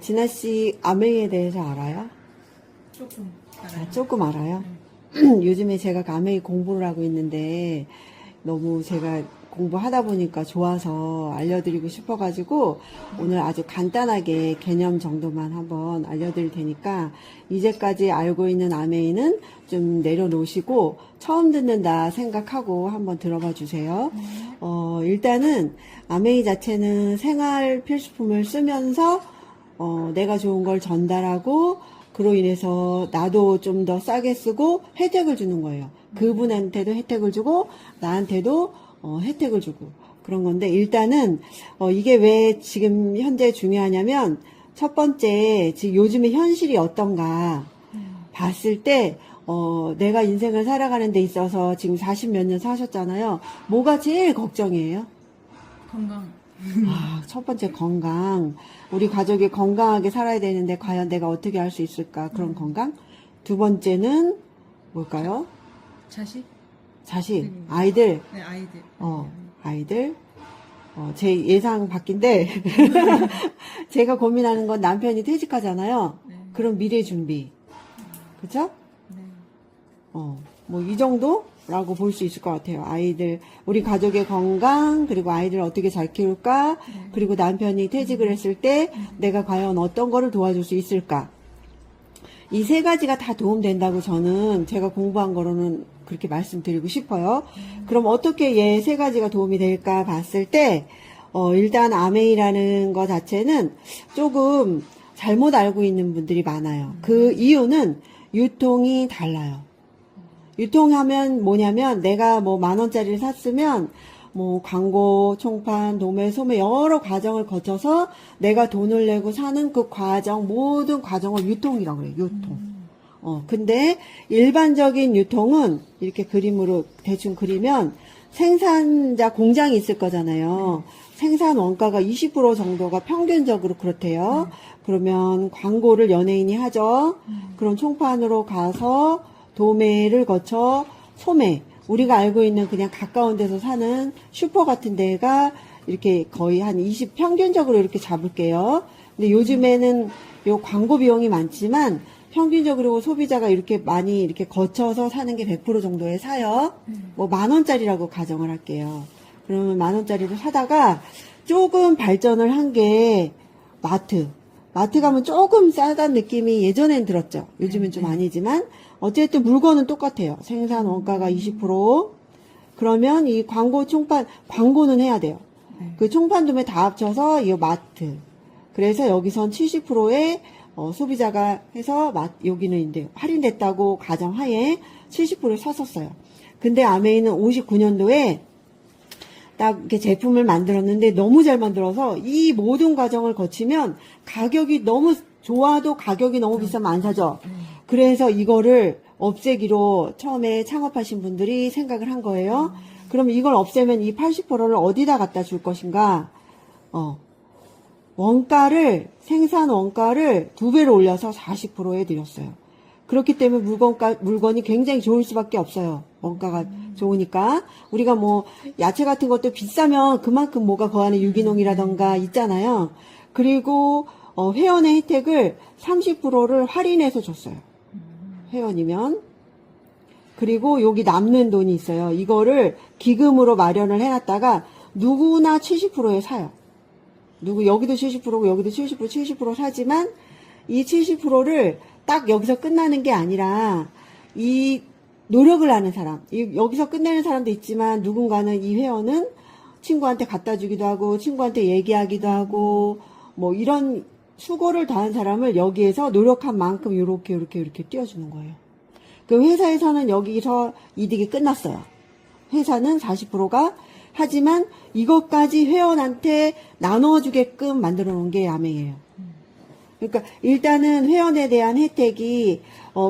진아 씨 아메이에 대해서 알아요? 조금 알아요. 조금 알아요? 요즘에 제가 아메이 공부를 하고 있는데 너무 제가 공부하다 보니까 좋아서 알려드리고 싶어가지고 오늘 아주 간단하게 개념 정도만 한번 알려드릴 테니까 이제까지 알고 있는 아메이는 좀 내려놓으시고 처음 듣는다 생각하고 한번 들어봐 주세요. 일단은 아메이 자체는 생활 필수품을 쓰면서 내가 좋은 걸 전달하고 그로 인해서 나도 좀 더 싸게 쓰고 혜택을 주는 거예요. 그분한테도 혜택을 주고 나한테도 혜택을 주고 그런 건데 일단은 이게 왜 지금 현재 중요하냐면 첫 번째 지금 요즘의 현실이 어떤가 봤을 때 내가 인생을 살아가는 데 있어서 지금 40몇 년 사셨잖아요. 뭐가 제일 걱정이에요? 건강. 첫 번째 건강. 우리 가족이 건강하게 살아야 되는데 과연 내가 어떻게 할 수 있을까? 그런 건강. 두 번째는 뭘까요? 자식? 아이들. 네, 아이들. 아이들. 제 예상 밖인데 제가 고민하는 건 남편이 퇴직하잖아요. 네. 그럼 미래 준비. 그죠? 네. 뭐 이 정도라고 볼 수 있을 것 같아요. 아이들, 우리 가족의 건강, 그리고 아이들을 어떻게 잘 키울까, 그리고 남편이 퇴직을 했을 때 내가 과연 어떤 거를 도와줄 수 있을까. 이 세 가지가 다 도움된다고 저는 제가 공부한 거로는 그렇게 말씀드리고 싶어요. 그럼 어떻게 얘 세 가지가 도움이 될까 봤을 때, 일단 아메이라는 거 자체는 조금 잘못 알고 있는 분들이 많아요. 그 이유는 유통이 달라요. 유통하면 뭐냐면 내가 뭐 10,000원짜리를 샀으면 뭐 광고, 총판, 도매, 소매 여러 과정을 거쳐서 내가 돈을 내고 사는 그 과정, 모든 과정을 유통이라고 그래요. 유통. 근데 일반적인 유통은 이렇게 그림으로 대충 그리면 생산자 공장이 있을 거잖아요. 생산 원가가 20% 정도가 평균적으로 그렇대요. 그러면 광고를 연예인이 하죠. 그런 총판으로 가서 도매를 거쳐 소매, 우리가 알고 있는 그냥 가까운 데서 사는 슈퍼 같은 데가 이렇게 거의 한 20 평균적으로 이렇게 잡을게요. 근데 요즘에는 요 광고 비용이 많지만 평균적으로 소비자가 이렇게 많이 이렇게 거쳐서 사는 게 100% 정도에 사요. 뭐 10,000원짜리라고 가정을 할게요. 그러면 10,000원짜리를 사다가 조금 발전을 한 게 마트. 마트 가면 조금 싸다는 느낌이 예전엔 들었죠. 요즘은 좀 아니지만 어쨌든 물건은 똑같아요. 생산 원가가 20%. 그러면 이 광고 총판, 광고는 해야 돼요. 그 총판 도매 다 합쳐서 이 마트. 그래서 여기선 70%의 소비자가 해서 여기는 이제 할인됐다고 가정하에 70%를 샀었어요. 근데 아메이는 59년도에 딱 이렇게 제품을 만들었는데 너무 잘 만들어서 이 모든 과정을 거치면 가격이 너무 좋아도 가격이 너무 비싸면 안 사죠. 그래서 이거를 없애기로 처음에 창업하신 분들이 생각을 한 거예요. 그럼 이걸 없애면 이 80%를 어디다 갖다 줄 것인가? 생산 원가를 2배로 올려서 40%에 드렸어요. 그렇기 때문에 물건이 굉장히 좋을 수밖에 없어요. 원가가 좋으니까. 우리가 뭐, 야채 같은 것도 비싸면 그만큼 뭐가 그 안에 유기농이라던가 있잖아요. 그리고, 회원의 혜택을 30%를 할인해서 줬어요. 회원이면. 그리고 여기 남는 돈이 있어요. 이거를 기금으로 마련을 해놨다가 누구나 70%에 사요. 여기도 70%고 여기도 70% 사지만 이 70%를 딱 여기서 끝나는 게 아니라 이 노력을 하는 사람, 여기서 끝내는 사람도 있지만 누군가는 이 회원은 친구한테 갖다 주기도 하고 친구한테 얘기하기도 하고 뭐 이런 수고를 다한 사람을 여기에서 노력한 만큼 요렇게 띄워주는 거예요. 그 회사에서는 여기서 이득이 끝났어요. 회사는 40%가 하지만 이것까지 회원한테 나눠주게끔 만들어 놓은 게 아메이에요. 그러니까 일단은 회원에 대한 혜택이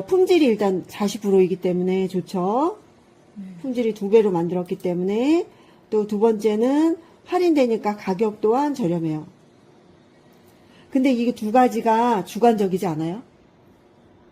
품질이 일단 40%이기 때문에 좋죠. 품질이 2배로 만들었기 때문에 또 두 번째는 할인되니까 가격 또한 저렴해요. 근데 이게 두 가지가 주관적이지 않아요?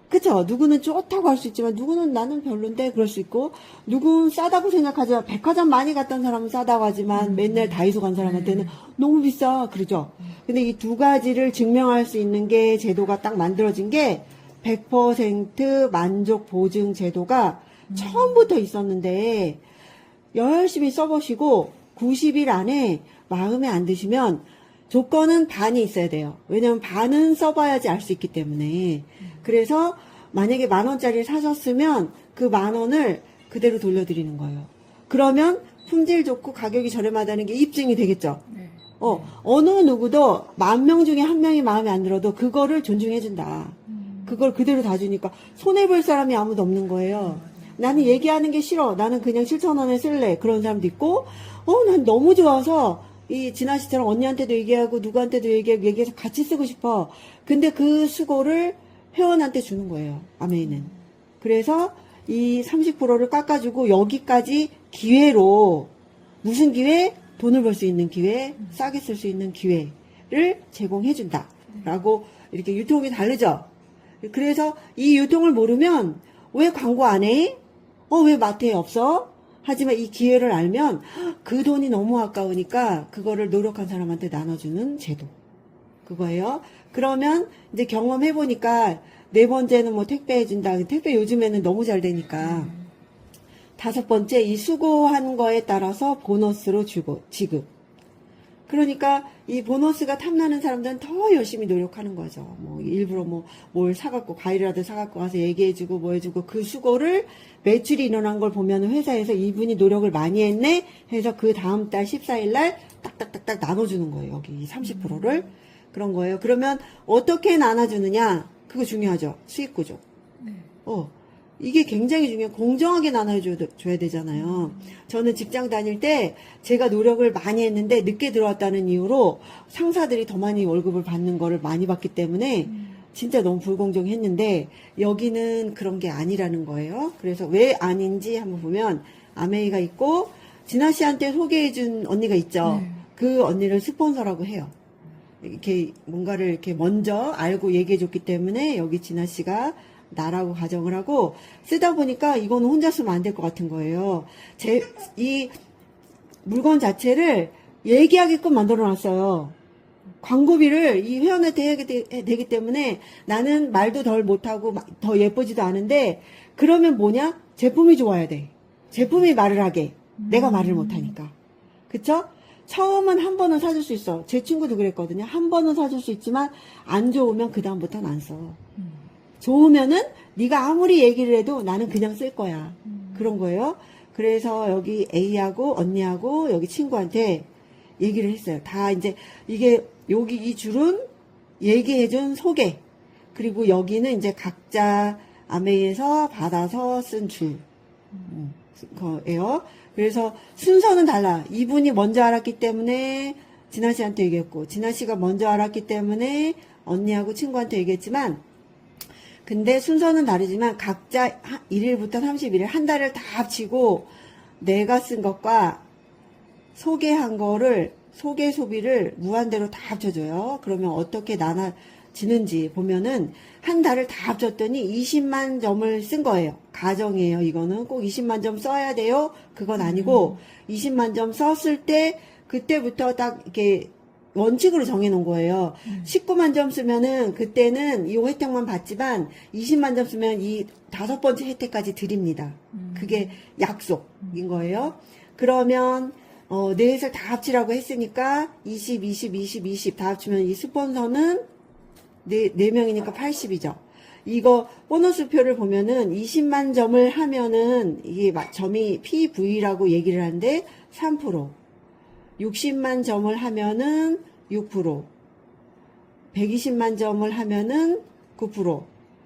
그쵸? 누구는 좋다고 할 수 있지만 누구는 나는 별론데 그럴 수 있고 누구는 싸다고 생각하지만 백화점 많이 갔던 사람은 싸다고 하지만 맨날 다이소 간 사람한테는 너무 비싸 그러죠. 근데 이 두 가지를 증명할 수 있는 게 제도가 딱 만들어진 게 100% 만족 보증 제도가 처음부터 있었는데 열심히 써보시고 90일 안에 마음에 안 드시면 조건은 반이 있어야 돼요. 왜냐면 반은 써봐야지 알 수 있기 때문에. 그래서 만약에 10,000원짜리를 사셨으면 그 10,000원을 그대로 돌려드리는 거예요. 그러면 품질 좋고 가격이 저렴하다는 게 입증이 되겠죠. 네. 어느 누구도 10,000명 중에 1명이 마음에 안 들어도 그거를 존중해준다. 그걸 그대로 다 주니까 손해볼 사람이 아무도 없는 거예요. 나는 얘기하는 게 싫어. 나는 그냥 7,000원에 쓸래. 그런 사람도 있고, 난 너무 좋아서 이 진아 씨처럼 언니한테도 얘기하고 누구한테도 얘기해서 같이 쓰고 싶어. 근데 그 수고를 회원한테 주는 거예요. 아메이는. 그래서 이 30%를 깎아주고 여기까지 기회로 무슨 기회? 돈을 벌 수 있는 기회, 싸게 쓸 수 있는 기회를 제공해준다. 라고 이렇게 유통이 다르죠. 그래서 이 유통을 모르면 왜 광고 안 해? 왜 마트에 없어? 하지만 이 기회를 알면 그 돈이 너무 아까우니까 그거를 노력한 사람한테 나눠주는 제도. 그거예요. 그러면 이제 경험해보니까 네 번째는 뭐 택배 해준다. 택배 요즘에는 너무 잘 되니까. 5번째, 이 수고한 거에 따라서 보너스로 지급. 그러니까 이 보너스가 탐나는 사람들은 더 열심히 노력하는 거죠. 뭐 일부러 뭘 사갖고 과일이라도 사갖고 와서 얘기해주고 뭐 해주고 그 수고를 매출이 일어난 걸 보면 회사에서 이분이 노력을 많이 했네 해서 그 다음 달 14일 날 딱딱딱딱 나눠주는 거예요. 여기 30%를. 그런 거예요. 그러면 어떻게 나눠주느냐? 그거 중요하죠. 수익 구조. 네. 이게 굉장히 중요해요. 공정하게 나눠줘야 되잖아요. 저는 직장 다닐 때 제가 노력을 많이 했는데 늦게 들어왔다는 이유로 상사들이 더 많이 월급을 받는 거를 많이 받기 때문에 진짜 너무 불공정했는데 여기는 그런 게 아니라는 거예요. 그래서 왜 아닌지 한번 보면 아메이가 있고 진아 씨한테 소개해준 언니가 있죠. 네. 그 언니를 스폰서라고 해요. 이렇게 뭔가를 이렇게 먼저 알고 얘기해줬기 때문에 여기 진아 씨가 나라고 가정을 하고 쓰다 보니까 이거는 혼자 쓰면 안 될 것 같은 거예요. 이 물건 자체를 얘기하게끔 만들어 놨어요. 광고비를 이 회원한테 해야 되기 때문에 나는 말도 덜 못하고 더 예쁘지도 않은데 그러면 뭐냐? 제품이 좋아야 돼. 제품이 말을 하게. 내가 말을 못하니까. 그쵸? 처음은 한 번은 사줄 수 있어. 제 친구도 그랬거든요. 한 번은 사줄 수 있지만 안 좋으면 그 다음부터는 안 써. 좋으면은 네가 아무리 얘기를 해도 나는 그냥 쓸 거야. 그런 거예요. 그래서 여기 A하고 언니하고 여기 친구한테 얘기를 했어요. 다 이제 이게 여기 이 줄은 얘기해준 소개. 그리고 여기는 이제 각자 아메이에서 받아서 쓴 줄. 거예요. 그래서 순서는 달라. 이분이 먼저 알았기 때문에 진아 씨한테 얘기했고 진아 씨가 먼저 알았기 때문에 언니하고 친구한테 얘기했지만 근데 순서는 다르지만 각자 1일부터 31일 한 달을 다 합치고 내가 쓴 것과 소개한 거를 소개 소비를 무한대로 다 합쳐줘요. 그러면 어떻게 나눠지는지 보면은 한 달을 다 합쳤더니 20만 점을 쓴 거예요. 가정이에요. 이거는 꼭 20만 점 써야 돼요. 그건 아니고 20만 점 썼을 때 그때부터 딱 이렇게 원칙으로 정해놓은 거예요. 19만 점 쓰면은 그때는 이 혜택만 받지만 20만 점 쓰면 이 5번째 혜택까지 드립니다. 그게 약속인 거예요. 그러면 넷을 다 합치라고 했으니까 20, 20, 20, 20 다 합치면 이 스폰서는 4명이니까 80이죠. 이거 보너스 표를 보면은 20만 점을 하면은 이게 점이 PV라고 얘기를 하는데 3%. 60만 점을 하면은 6%, 120만 점을 하면은 9%.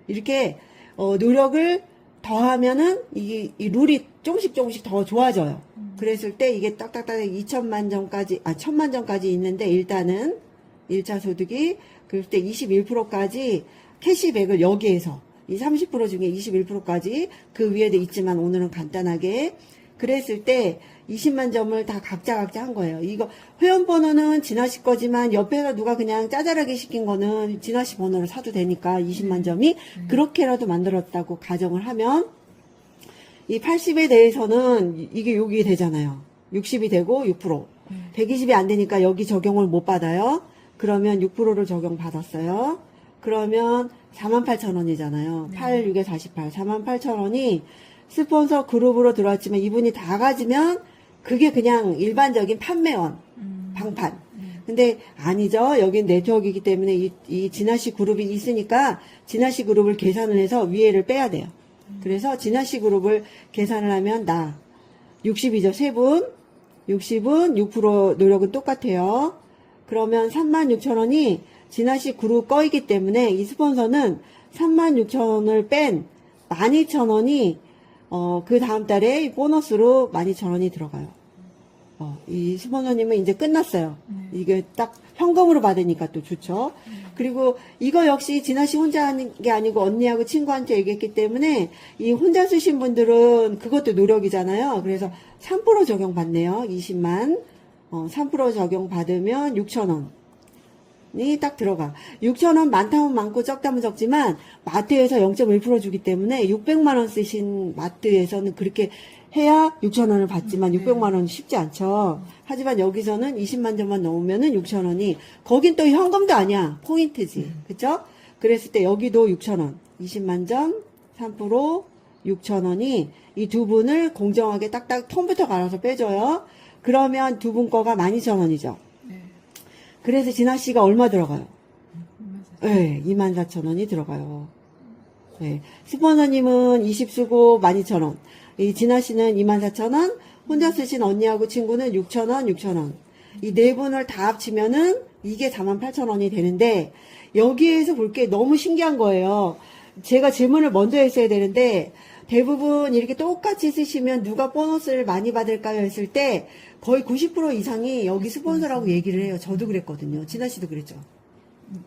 이렇게 노력을 더하면은 이 룰이 조금씩 더 좋아져요. 그랬을 때 이게 딱딱딱 2천만 점까지, 1,000만 점까지 있는데 일단은 1차 소득이 그럴 때 21%까지 캐시백을 여기에서 이 30% 중에 21%까지 그 위에도 있지만 오늘은 간단하게 그랬을 때 20만 점을 다 각자 한 거예요. 이거 회원 번호는 진아 씨 거지만 옆에서 누가 그냥 짜잘하게 시킨 거는 진아 씨 번호로 사도 되니까 20만 점이 그렇게라도 만들었다고 가정을 하면 이 80에 대해서는 이게 여기 되잖아요. 60이 되고 6%. 120이 안 되니까 여기 적용을 못 받아요. 그러면 6%를 적용받았어요. 그러면 48,000원이잖아요. 8, 6에 48. 48,000원이 스폰서 그룹으로 들어왔지만 이분이 다 가지면 그게 그냥 일반적인 판매원, 방판. 근데 아니죠. 여긴 네트워크이기 때문에 이 진아씨 그룹이 있으니까 진아씨 그룹을 계산을 해서 위에를 빼야 돼요. 그래서 진아씨 그룹을 계산을 하면 60이죠. 세 분. 60은 6% 노력은 똑같아요. 그러면 36,000원이 진아씨 그룹 거이기 때문에 이 스폰서는 36,000원을 뺀 12,000원이 그 다음 달에 보너스로 12,000원이 들어가요. 이 스폰서님은 이제 끝났어요. 이게 딱 현금으로 받으니까 또 좋죠. 그리고 이거 역시 진아씨 혼자 하는 게 아니고 언니하고 친구한테 얘기했기 때문에 이 혼자 쓰신 분들은 그것도 노력이잖아요. 그래서 3% 적용받네요. 20만. 3% 적용받으면 6,000원이 딱 들어가. 6,000원 많다면 많고 적다면 적지만 마트에서 0.1% 주기 때문에 600만원 쓰신 마트에서는 그렇게 해야 6,000원을 받지만 600만원 쉽지 않죠. 하지만 여기서는 20만 점만 넣으면은 6,000원이, 거긴 또 현금도 아니야. 포인트지. 그쵸? 그랬을 때 여기도 6,000원. 20만 점, 3%, 6,000원이 이 두 분을 공정하게 딱딱 통부터 갈아서 빼줘요. 그러면 두 분 거가 12,000원이죠. 네. 그래서 진아 씨가 얼마 들어가요? 24,000원. 네, 24,000원이 들어가요. 네. 스폰서님은 20 쓰고 12,000원. 이 진아 씨는 24,000원, 혼자 쓰신 언니하고 친구는 6,000원, 6,000원. 이 네 분을 다 합치면은 이게 48,000원이 되는데, 여기에서 볼 게 너무 신기한 거예요. 제가 질문을 먼저 했어야 되는데, 대부분 이렇게 똑같이 쓰시면 누가 보너스를 많이 받을까요? 했을 때, 거의 90% 이상이 여기 스폰서라고 얘기를 해요. 저도 그랬거든요. 진아 씨도 그랬죠.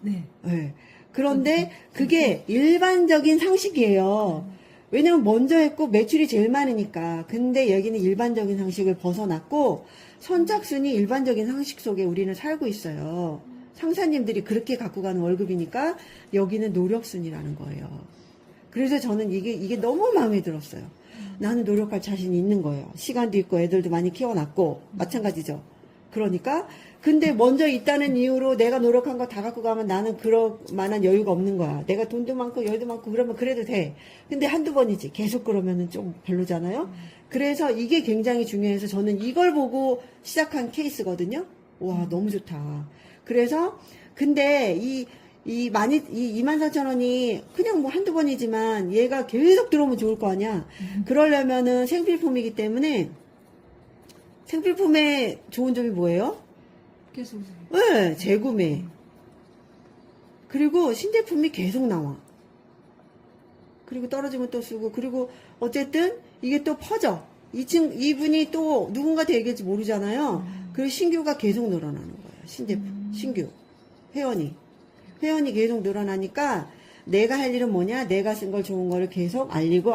네. 네. 그런데 그게 일반적인 상식이에요. 왜냐면 먼저 했고 매출이 제일 많으니까. 근데 여기는 일반적인 상식을 벗어났고 선착순이 일반적인 상식 속에 우리는 살고 있어요. 상사님들이 그렇게 갖고 가는 월급이니까 여기는 노력순이라는 거예요. 그래서 저는 이게 너무 마음에 들었어요. 나는 노력할 자신이 있는 거예요. 시간도 있고 애들도 많이 키워놨고 마찬가지죠. 그러니까 근데 먼저 있다는 이유로 내가 노력한 거 다 갖고 가면 나는 그럴 만한 여유가 없는 거야. 내가 돈도 많고 여유도 많고 그러면 그래도 돼. 근데 한두 번이지. 계속 그러면은 좀 별로잖아요. 그래서 이게 굉장히 중요해서 저는 이걸 보고 시작한 케이스거든요. 와, 너무 좋다. 그래서 근데 이 24,000원이 그냥 뭐 한두 번이지만 얘가 계속 들어오면 좋을 거 아니야. 그러려면은 생필품이기 때문에 생필품의 좋은 점이 뭐예요? 계속 네, 재구매. 그리고 신제품이 계속 나와. 그리고 떨어지면 또 쓰고, 그리고 어쨌든 이게 또 퍼져. 이분이 또 누군가한테 얘기할지 모르잖아요. 그리고 신규가 계속 늘어나는 거예요. 신제품, 신규. 회원이 계속 늘어나니까 내가 할 일은 뭐냐? 내가 쓴 걸 좋은 거를 계속 알리고,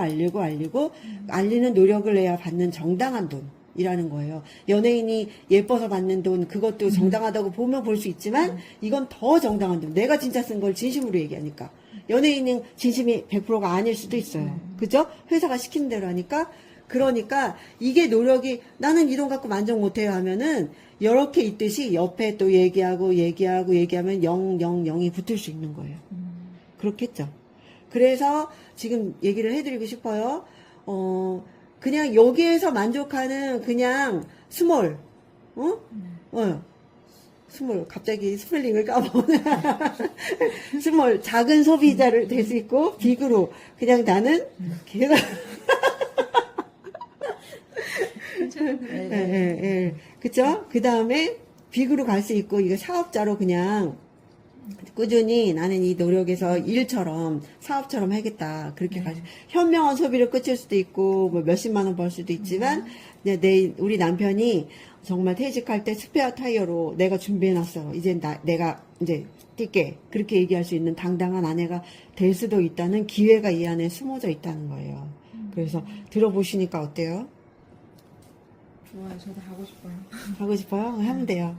알리는 노력을 해야 받는 정당한 돈이라는 거예요. 연예인이 예뻐서 받는 돈, 그것도 정당하다고 보면 볼 수 있지만, 이건 더 정당한 돈. 내가 진짜 쓴 걸 진심으로 얘기하니까. 연예인은 진심이 100%가 아닐 수도 있어요. 그죠? 회사가 시키는 대로 하니까. 그러니까 이게 노력이, 나는 이 돈 갖고 만족 못해요 하면은, 이렇게 있듯이 옆에 또 얘기하면 0이 붙을 수 있는 거예요. 그렇겠죠. 그래서 지금 얘기를 해드리고 싶어요. 그냥 여기에서 만족하는 그냥 스몰, 스몰, 갑자기 스펠링을 까먹네. 스몰, 작은 소비자를 될 수 있고, 빅으로, 그냥 나는 계속, 그쵸? 그 다음에 빅으로 갈 수 있고, 이거 사업자로 그냥 꾸준히 나는 이 노력에서 일처럼, 사업처럼 하겠다. 그렇게 현명한 소비를 끝일 수도 있고, 뭐 몇십만 원 벌 수도 있지만, 우리 남편이 정말 퇴직할 때 스페어 타이어로 내가 준비해놨어. 이제 내가 이제 뛸게. 그렇게 얘기할 수 있는 당당한 아내가 될 수도 있다는 기회가 이 안에 숨어져 있다는 거예요. 그래서 들어보시니까 어때요? 좋아요. 저도 하고 싶어요. 하고 싶어요? 하면 돼요.